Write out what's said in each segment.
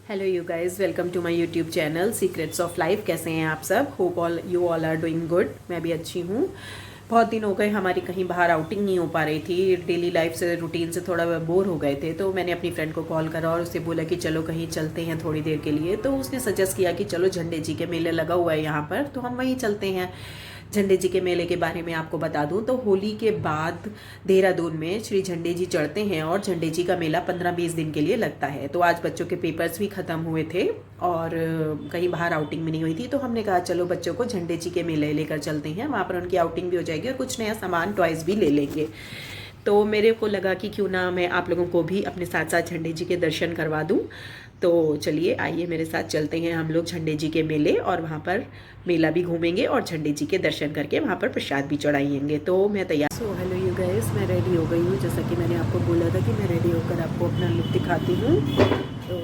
Hello you guys, welcome to my YouTube channel secrets of life. कैसे हैं आप सब? Hope all you all are doing good. मैं भी अच्छी हूँ। बहुत दिन हो गए हमारी कहीं बाहर आउटिंग नहीं हो पा रही थी। डेली लाइफ से, रूटीन से थोड़ा बोर हो गए थे, तो मैंने अपनी फ्रेंड को कॉल करा और उससे बोला कि चलो कहीं चलते हैं थोड़ी देर के लिए। तो उसने सजेस्ट किया कि चलो झंडे जी के मेले लगा हुआ है यहाँ पर, तो हम वहीं चलते हैं। झंडे जी के मेले के बारे में आपको बता दूं तो होली के बाद देहरादून में श्री झंडे जी चढ़ते हैं और झंडे जी का मेला 15-20 दिन के लिए लगता है। तो आज बच्चों के पेपर्स भी ख़त्म हुए थे और कहीं बाहर आउटिंग भी नहीं हुई थी, तो हमने कहा चलो बच्चों को झंडे जी के मेले लेकर चलते हैं। वहाँ पर उनकी आउटिंग भी हो जाएगी और कुछ नया सामान, टॉयज़ भी ले लेंगे। तो मेरे को लगा कि क्यों ना मैं आप लोगों को भी अपने साथ साथ झंडे जी के दर्शन करवा दूं। तो चलिए आइए मेरे साथ चलते हैं हम लोग झंडे जी के मेले, और वहाँ पर मेला भी घूमेंगे और झंडे जी के दर्शन करके वहाँ पर प्रसाद भी चढ़ाएंगे। तो मैं तैयार। सो हेलो यू गाइस, मैं रेडी हो गई हूँ। जैसा कि मैंने आपको बोला था कि मैं रेडी होकर आपको अपना लुक दिखाती हूँ। तो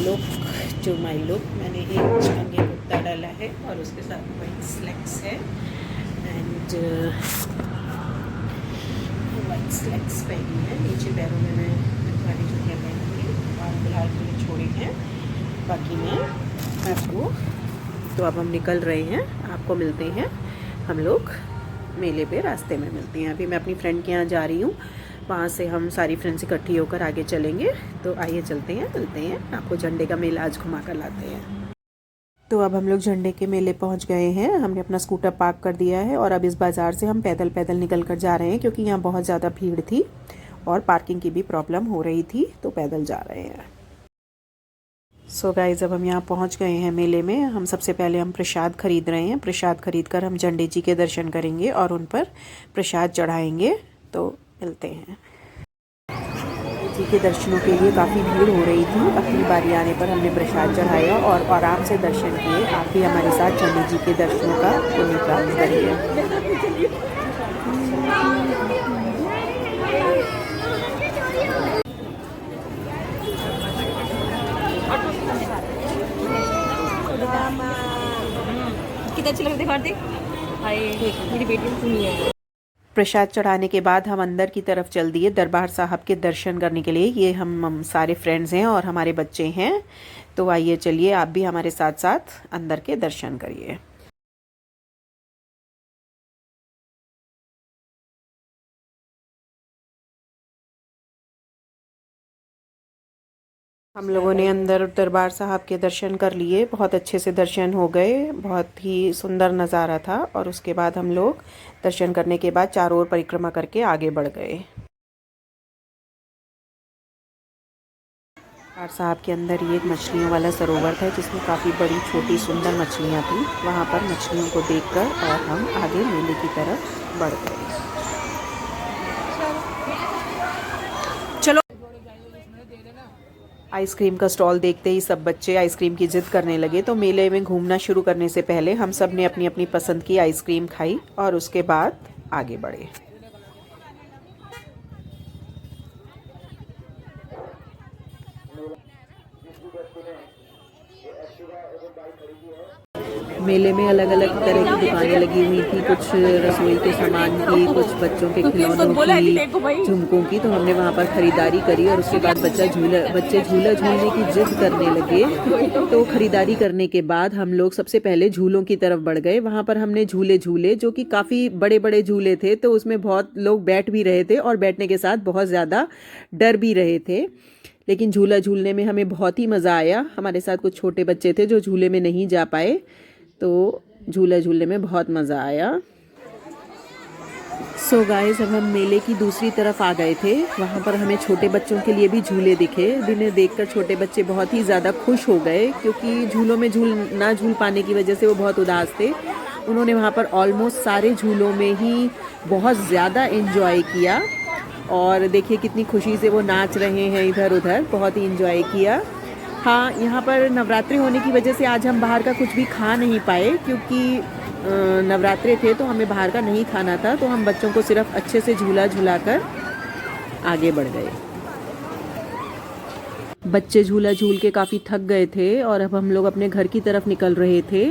लुक जो माई लुक, मैंने एक चंगे कुर्ता डाला है और उसके साथ वाइट स्लैक्स है एंड वाइट स्लैक्स पहनी है। नीचे पैरों में मैं वाली जूतियाँ पहनूँगी और फिलहाल के लिए छोड़ी हैं, बाकी मैं आपको। तो अब हम निकल रहे हैं, आपको मिलते हैं हम लोग मेले पे, रास्ते में मिलते हैं। अभी मैं अपनी फ्रेंड के यहाँ जा रही हूँ, वहाँ से हम सारी फ्रेंड्स इकट्ठी होकर आगे चलेंगे। तो आइए चलते हैं, मिलते हैं, आपको झंडे का मेला आज घुमा कर लाते हैं। तो अब हम लोग झंडे के मेले पहुंच गए हैं। हमने अपना स्कूटर पार्क कर दिया है और अब इस बाज़ार से हम पैदल पैदल निकल कर जा रहे हैं, क्योंकि यहाँ बहुत ज़्यादा भीड़ थी और पार्किंग की भी प्रॉब्लम हो रही थी, तो पैदल जा रहे हैं। सो गाइज, अब हम यहाँ पहुँच गए हैं मेले में। हम सबसे पहले हम प्रसाद खरीद रहे हैं। प्रसाद खरीद कर हम झंडे जी के दर्शन करेंगे और उन पर प्रसाद चढ़ाएंगे। तो मिलते हैं। जी के दर्शनों के लिए काफ़ी भीड़ हो रही थी। अपनी बारी आने पर हमने प्रसाद चढ़ाया और आराम से दर्शन किए। आप भी हमारे साथ झंडे जी के दर्शनों का पुण्य प्राप्त करिए। कितना अच्छा लगता है, हाय मेरी बेटी सुनी है। प्रसाद चढ़ाने के बाद हम अंदर की तरफ चल दिए दरबार साहब के दर्शन करने के लिए। ये हम सारे फ्रेंड्स हैं और हमारे बच्चे हैं। तो आइए चलिए आप भी हमारे साथ साथ अंदर के दर्शन करिए। हम लोगों ने अंदर दरबार साहब के दर्शन कर लिए। बहुत अच्छे से दर्शन हो गए, बहुत ही सुंदर नज़ारा था। और उसके बाद हम लोग दर्शन करने के बाद चारों ओर परिक्रमा करके आगे बढ़ गए। दरबार साहब के अंदर ये एक मछलियों वाला सरोवर था, जिसमें काफ़ी बड़ी छोटी सुंदर मछलियाँ थी। वहाँ पर मछलियों को देखकर और हम आगे मेले की तरफ बढ़ गए। चलो। आइसक्रीम का स्टॉल देखते ही सब बच्चे आइसक्रीम की जिद करने लगे। तो मेले में घूमना शुरू करने से पहले हम सब ने अपनी अपनी पसंद की आइसक्रीम खाई और उसके बाद आगे बढ़े। मेले में अलग अलग तरह की दुकानें लगी हुई थी, कुछ रसोई के सामान की, कुछ बच्चों के खिलौनों की, झुमकों की। तो हमने वहाँ पर खरीदारी करी और उसके बाद बच्चे झूला झूलने की जिद करने लगे। तो खरीदारी करने के बाद हम लोग सबसे पहले झूलों की तरफ बढ़ गए। वहाँ पर हमने झूले झूले, जो कि काफ़ी बड़े बड़े झूले थे, तो उसमें बहुत लोग बैठ भी रहे थे और बैठने के साथ बहुत ज़्यादा डर भी रहे थे। लेकिन झूला झूलने में हमें बहुत ही मज़ा आया। हमारे साथ कुछ छोटे बच्चे थे जो झूले में नहीं जा पाए, तो झूला झूलने में बहुत मज़ा आया। सो गाइस, अब हम मेले की दूसरी तरफ आ गए थे। वहाँ पर हमें छोटे बच्चों के लिए भी झूले दिखे, जिन्हें देखकर छोटे बच्चे बहुत ही ज़्यादा खुश हो गए, क्योंकि झूलों में ना झूल पाने की वजह से वो बहुत उदास थे। उन्होंने वहाँ पर ऑलमोस्ट सारे झूलों में ही बहुत ज़्यादा एंजॉय किया और देखिए कितनी खुशी से वो नाच रहे हैं इधर उधर, बहुत ही एंजॉय किया। हाँ, यहाँ पर नवरात्रि होने की वजह से आज हम बाहर का कुछ भी खा नहीं पाए, क्योंकि नवरात्रे थे तो हमें बाहर का नहीं खाना था। तो हम बच्चों को सिर्फ अच्छे से झूला झुलाकर आगे बढ़ गए। बच्चे झूला झूल के काफ़ी थक गए थे और अब हम लोग अपने घर की तरफ निकल रहे थे।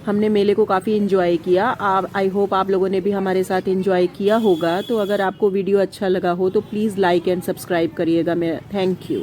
हमने मेले को काफ़ी एंजॉय किया। आई होप आप लोगों ने भी हमारे साथ एंजॉय किया होगा। तो अगर आपको वीडियो अच्छा लगा हो तो प्लीज़ लाइक एंड सब्सक्राइब करिएगा। मैं थैंक यू।